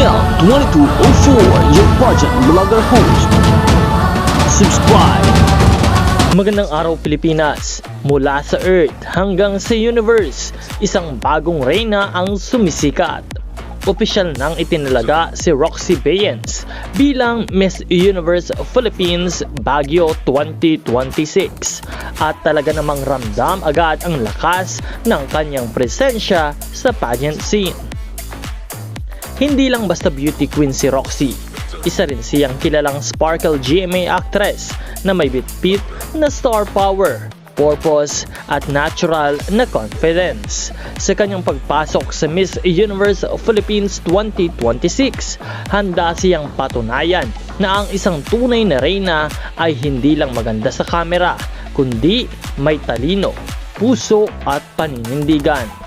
DL2204, your project vlogger host. Subscribe. Magandang araw Pilipinas, mula sa Earth hanggang sa Universe, isang bagong reyna ang sumisikat. Opisyal nang itinalaga si Roxy Bayens bilang Miss Universe Philippines Baguio 2026 at talaga namang ramdam agad ang lakas ng kanyang presensya sa pageant scene. Hindi lang basta beauty queen si Roxy, isa rin siyang kilalang sparkle GMA actress na may bitbit na star power, purpose at natural na confidence. Sa kanyang pagpasok sa Miss Universe Philippines 2026, handa siyang patunayan na ang isang tunay na reyna ay hindi lang maganda sa kamera, kundi may talino, puso at paninindigan.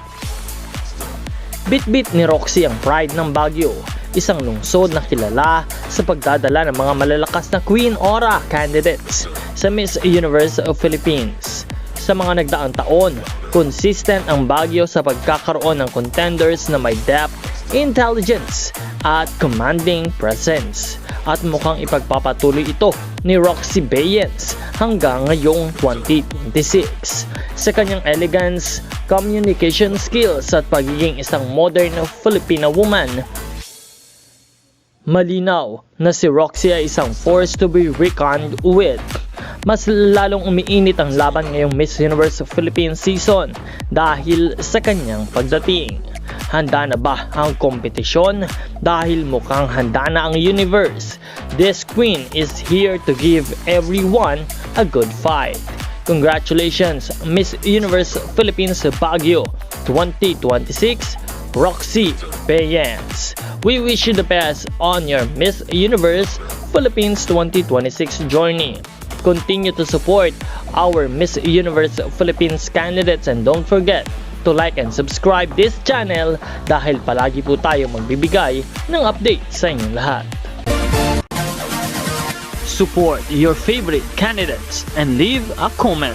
Bitbit ni Roxy ang pride ng Baguio, isang lungsod na kilala sa pagdadala ng mga malalakas na Queen Aura candidates sa Miss Universe of Philippines. Sa mga nagdaang taon, consistent ang Baguio sa pagkakaroon ng contenders na may depth, intelligence at commanding presence. At mukhang ipagpapatuloy ito ni Roxy Bayens hanggang ngayong 2026. Sa kanyang elegance, communication skills at pagiging isang modern Filipina woman, malinaw na si Roxy ay isang force to be reckoned with. Mas lalong umiinit ang laban ngayong Miss Universe Philippines season dahil sa kanyang pagdating. Handa na ba ang kompetisyon? Dahil mukhang handa na ang universe. This queen is here to give everyone a good fight. Congratulations, Miss Universe Philippines Baguio 2026, Roxy Bayens. We wish you the best on your Miss Universe Philippines 2026 journey. Continue to support our Miss Universe Philippines candidates and don't forget to like and subscribe this channel dahil palagi po tayo magbibigay ng update sa inyong lahat. Support your favorite candidates and leave a comment.